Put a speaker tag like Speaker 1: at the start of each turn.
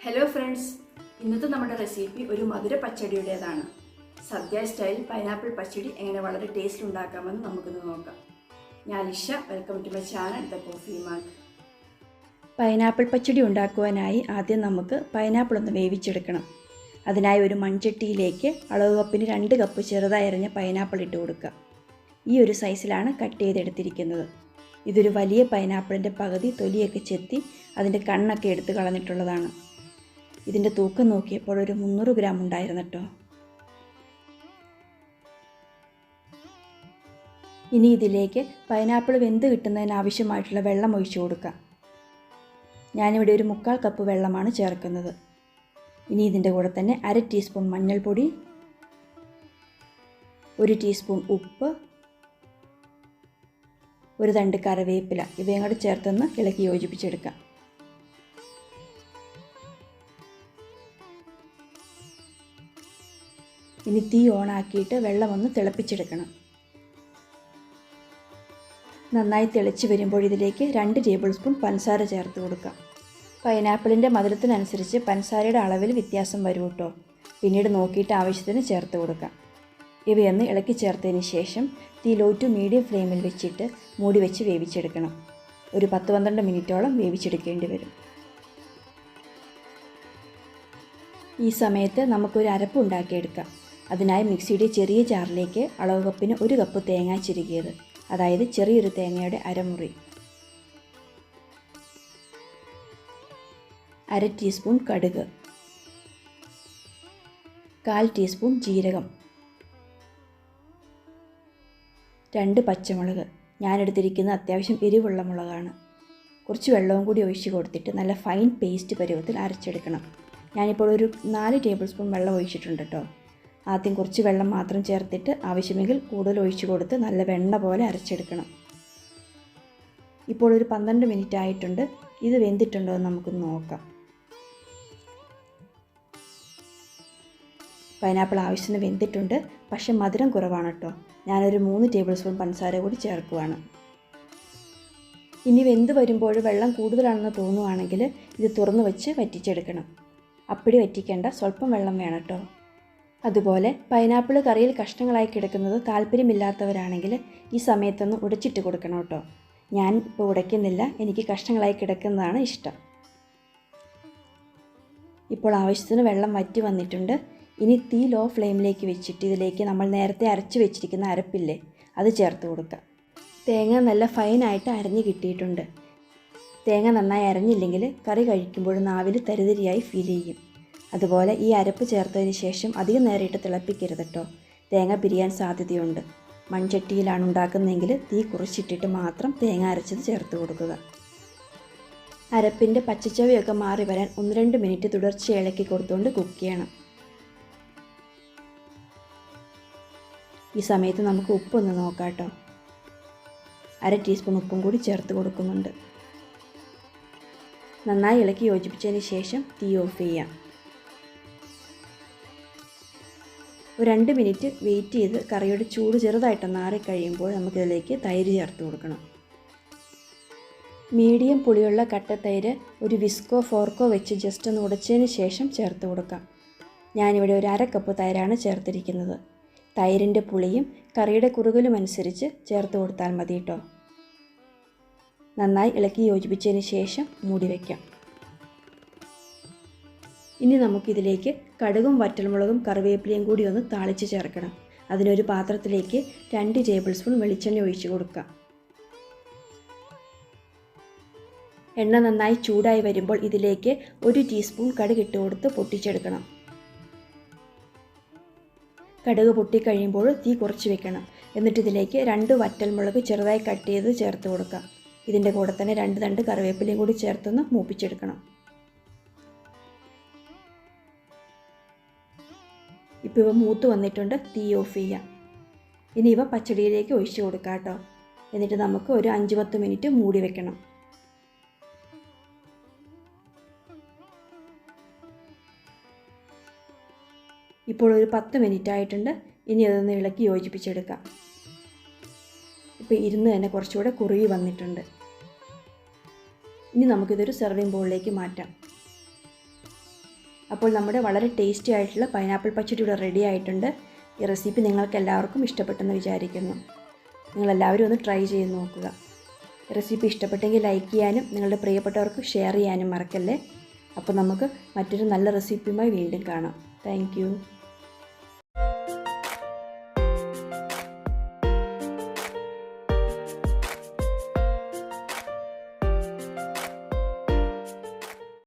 Speaker 1: Hello friends, ഇന്നത്തെ നമ്മുടെ recipe ഒരു മധുര പച്ചടിയുടേതാണ്. സദ്യ സ്റ്റൈൽ പൈനാപ്പിൾ പച്ചടി എങ്ങനെ വളരെ ടേസ്റ്റ് ഉണ്ടാക്കാമെന്ന് നമുക്കിന്ന് നോക്കാം. ഞാൻ Lisha, welcome to my channel the coffee mark. Pineapple pachadi ഉണ്ടാക്കുവാനായി ആദ്യം നമുക്ക് പൈനാപ്പിൾ ഒന്ന് വേവിച്ചെടുക്കണം. അതിനായി ഒരു മൺചട്ടിയിലേക്ക് അളവ് കപ്പിന് 2 കപ്പ് ചെറുതായി അരിഞ്ഞ പൈനാപ്പിൾ ഇട്ട് കൊടുക്കുക. ഈ ഒരു സൈസിലാണ് കട്ട് ചെയ്തെടുത്തിരിക്കുന്നത്. ഇതൊരു വലിയ പൈനാപ്പിളിൻ്റെ പകുതി തൊലിയൊക്കെ ചെത്തി അതിൻ്റെ കണ്ണൊക്കെ എടുത്ത് കളഞ്ഞിട്ടുള്ളതാണ്. ഇതിൻ്റെ തൂക്കം നോക്കിയപ്പോൾ ഒരു 300 ഗ്രാം ഉണ്ടായിരുന്നു കേട്ടോ. ഇനി ഇതിലേക്ക് പൈനാപ്പിൾ വെന്ത് കിട്ടുന്നതിന് ആവശ്യമായിട്ടുള്ള വെള്ളം ഒഴിച്ചു കൊടുക്കാം. ഞാനിവിടെ ഒരു 3/4 കപ്പ് വെള്ളമാണ് ചേർക്കുന്നത്. ഇനി ഇതിൻ്റെ കൂടെ തന്നെ 1/2 ടീസ്പൂൺ മഞ്ഞൾപ്പൊടി, 1 ടീസ്പൂൺ ഉപ്പ്, ഒരു തണ്ട് കറിവേപ്പില ഇവയും കൂടെ ചേർത്തൊന്ന് ഇളക്കി യോജിപ്പിച്ചെടുക്കാം. ഇനി തീ ഓണാക്കിയിട്ട് വെള്ളം ഒന്ന് തിളപ്പിച്ചെടുക്കണം. നന്നായി തിളച്ച് വരുമ്പോൾ ഇതിലേക്ക് 2 ടേബിൾ സ്പൂൺ പഞ്ചസാര ചേർത്ത് കൊടുക്കാം. പൈനാപ്പിളിൻ്റെ മധുരത്തിനനുസരിച്ച് പഞ്ചസാരയുടെ അളവിൽ വ്യത്യാസം വരും കേട്ടോ. പിന്നീട് നോക്കിയിട്ട് ആവശ്യത്തിന് ചേർത്ത് കൊടുക്കാം. ഇവയൊന്ന് ഇളക്കി ചേർത്തതിന് ശേഷം തീ ലോ ടു മീഡിയം ഫ്ലെയിമിൽ വെച്ചിട്ട് മൂടി വെച്ച് വേവിച്ചെടുക്കണം. ഒരു 10-12 മിനിറ്റോളം വേവിച്ചെടുക്കേണ്ടി വരും. ഈ സമയത്ത് നമുക്കൊരു അരപ്പ് ഉണ്ടാക്കിയെടുക്കാം. അതിനായി മിക്സിയുടെ ചെറിയ ജാറിലേക്ക് അളവ് കപ്പിന് 1 കപ്പ് തേങ്ങ ചിരുകിയത്, അതായത് ചെറിയൊരു തേങ്ങയുടെ അരമുറി, 1/2 ടീസ്പൂൺ കടുക്, 1/4 ടീസ്പൂൺ ജീരകം, 2 പച്ചമുളക്. ഞാനെടുത്തിരിക്കുന്ന അത്യാവശ്യം എരിവുള്ള മുളകാണ്. കുറച്ച് വെള്ളവും കൂടി ഒഴിച്ച് കൊടുത്തിട്ട് നല്ല ഫൈൻ പേസ്റ്റ് പരുവത്തിൽ അരച്ചെടുക്കണം. ഞാനിപ്പോൾ ഒരു 4 ടേബിൾ സ്പൂൺ വെള്ളം ഒഴിച്ചിട്ടുണ്ട് കേട്ടോ. ആദ്യം കുറച്ച് വെള്ളം മാത്രം ചേർത്തിട്ട് ആവശ്യമെങ്കിൽ കൂടുതൽ ഒഴിച്ചു കൊടുത്ത് നല്ല വെണ്ണ പോലെ അരച്ചെടുക്കണം. ഇപ്പോൾ ഒരു 12 മിനിറ്റ് ആയിട്ടുണ്ട്. ഇത് വെന്തിട്ടുണ്ടോ എന്ന് നമുക്കൊന്ന് നോക്കാം. പൈനാപ്പിൾ ആവശ്യത്തിന് വെന്തിട്ടുണ്ട്, പക്ഷേ മധുരം കുറവാണ് കേട്ടോ. ഞാനൊരു 3 ടേബിൾ സ്പൂൺ പഞ്ചസാര കൂടി ചേർക്കുവാണ്. ഇനി വെന്ത് വരുമ്പോൾ വെള്ളം കൂടുതലാണെന്ന് തോന്നുവാണെങ്കിൽ ഇത് തുറന്ന് വെച്ച് വറ്റിച്ചെടുക്കണം. അപ്പടി വറ്റിക്കേണ്ട, സ്വല്പം വെള്ളം വേണം കേട്ടോ. അതുപോലെ പൈനാപ്പിൾ കറിയിൽ കഷ്ണങ്ങളായി കിടക്കുന്നത് താല്പര്യമില്ലാത്തവരാണെങ്കിൽ ഈ സമയത്തൊന്ന് ഉടച്ചിട്ട് കൊടുക്കണം കേട്ടോ. ഞാൻ ഇപ്പോൾ ഉടയ്ക്കുന്നില്ല, എനിക്ക് കഷ്ണങ്ങളായി കിടക്കുന്നതാണ് ഇഷ്ടം. ഇപ്പോൾ ആവശ്യത്തിന് വെള്ളം വറ്റി വന്നിട്ടുണ്ട്. ഇനി തീ ലോ ഫ്ലെയിമിലേക്ക് വെച്ചിട്ട് ഇതിലേക്ക് നമ്മൾ നേരത്തെ അരച്ച് വെച്ചിരിക്കുന്ന അരപ്പില്ലേ, അത് ചേർത്ത് കൊടുക്കാം. തേങ്ങ നല്ല ഫൈനായിട്ട് അരഞ്ഞ് കിട്ടിയിട്ടുണ്ട്. തേങ്ങ നന്നായി അരഞ്ഞില്ലെങ്കിൽ കറി കഴിക്കുമ്പോൾ നാവിൽ തരിതരിയായി ഫീൽ ചെയ്യും. അതുപോലെ ഈ അരപ്പ് ചേർത്തതിന് ശേഷം അധികം നേരം ഇട്ട് തിളപ്പിക്കരുത് കേട്ടോ. തേങ്ങ പിരിയാൻ സാധ്യതയുണ്ട്. മൺചട്ടിയിലാണ് ഉണ്ടാക്കുന്നതെങ്കിൽ തീ കുറച്ചിട്ടിട്ട് മാത്രം തേങ്ങ അരച്ചത് ചേർത്ത് കൊടുക്കുക. അരപ്പിൻ്റെ പച്ചച്ചവയൊക്കെ മാറി വരാൻ 1-2 മിനിറ്റ് തുടർച്ചയായി ഇളക്കി കൊടുത്തുകൊണ്ട് കുക്ക് ചെയ്യണം. ഈ സമയത്ത് നമുക്ക് ഉപ്പൊന്ന് നോക്കാം കേട്ടോ. 1/2 ടീസ്പൂൺ ഉപ്പും കൂടി ചേർത്ത് കൊടുക്കുന്നുണ്ട്. നന്നായി ഇളക്കി യോജിപ്പിച്ചതിന് ശേഷം തീ ഓഫ് ചെയ്യാം. ഒരു 2 മിനിറ്റ് വെയിറ്റ് ചെയ്ത് കറിയുടെ ചൂട് ചെറുതായിട്ടൊന്ന് ആറിക്കഴിയുമ്പോൾ നമുക്കിതിലേക്ക് തൈര് ചേർത്ത് കൊടുക്കണം. മീഡിയം പുളിയുള്ള കട്ടത്തൈര് ഒരു വിസ്കോ ഫോർക്കോ വെച്ച് ജസ്റ്റ് ഒന്ന് ഉടച്ചതിന് ശേഷം ചേർത്ത് കൊടുക്കാം. ഞാനിവിടെ ഒരു 1/2 കപ്പ് തൈരാണ് ചേർത്തിരിക്കുന്നത്. തൈരിൻ്റെ പുളിയും കറിയുടെ കുറുകലും അനുസരിച്ച് ചേർത്ത് കൊടുത്താൽ മതി കേട്ടോ. നന്നായി ഇളക്കി യോജിപ്പിച്ചതിന് ശേഷം മൂടി വയ്ക്കാം. ഇനി നമുക്കിതിലേക്ക് കടുകും വറ്റൽമുളകും കറിവേപ്പിലയും കൂടി ഒന്ന് താളിച്ച് ചേർക്കണം. അതിനൊരു പാത്രത്തിലേക്ക് 2 ടേബിൾ സ്പൂൺ വെളിച്ചെണ്ണ ഒഴിച്ച് കൊടുക്കാം. എണ്ണ നന്നായി ചൂടായി വരുമ്പോൾ ഇതിലേക്ക് 1 ടീസ്പൂൺ കടുക് ഇട്ട് കൊടുത്ത് പൊട്ടിച്ചെടുക്കണം. കടുക് പൊട്ടിക്കഴിയുമ്പോൾ തീ കുറച്ച് വെക്കണം. എന്നിട്ട് ഇതിലേക്ക് 2 വറ്റൽമുളക് ചെറുതായി കട്ട് ചെയ്ത് ചേർത്ത് കൊടുക്കാം. ഇതിൻ്റെ കൂടെ തന്നെ 2 തണ്ട് കറിവേപ്പിലയും കൂടി ചേർത്തൊന്ന് മൂപ്പിച്ചെടുക്കണം. ഇപ്പോൾ ഇവ മൂത്ത് വന്നിട്ടുണ്ട്. തീ ഓഫ് ചെയ്യാം. ഇനി ഇവ പച്ചടിയിലേക്ക് ഒഴിച്ച് കൊടുക്കാം കേട്ടോ. എന്നിട്ട് നമുക്ക് ഒരു 5-10 മിനിറ്റ് മൂടി വെക്കണം. ഇപ്പോൾ ഒരു 10 മിനിറ്റ് ആയിട്ടുണ്ട്. ഇനി അതൊന്ന് ഇളക്കി യോജിപ്പിച്ചെടുക്കാം. ഇപ്പോൾ ഇരുന്ന് തന്നെ കുറച്ചുകൂടെ കുറുകി വന്നിട്ടുണ്ട്. ഇനി നമുക്കിതൊരു സെർവിങ് ബൗളിലേക്ക് മാറ്റാം. അപ്പോൾ നമ്മുടെ വളരെ ടേസ്റ്റി ആയിട്ടുള്ള പൈനാപ്പിൾ പച്ചടി ഇവിടെ റെഡി ആയിട്ടുണ്ട്. ഈ റെസിപ്പി നിങ്ങൾക്ക് എല്ലാവർക്കും ഇഷ്ടപ്പെട്ടെന്ന് വിചാരിക്കുന്നു. നിങ്ങളെല്ലാവരും ഒന്ന് ട്രൈ ചെയ്ത് നോക്കുക. റെസിപ്പി ഇഷ്ടപ്പെട്ടെങ്കിൽ ലൈക്ക് ചെയ്യാനും നിങ്ങളുടെ പ്രിയപ്പെട്ടവർക്ക് ഷെയർ ചെയ്യാനും മറക്കല്ലേ. അപ്പോൾ നമുക്ക് മറ്റൊരു നല്ല റെസിപ്പിയുമായി വീണ്ടും കാണാം. താങ്ക്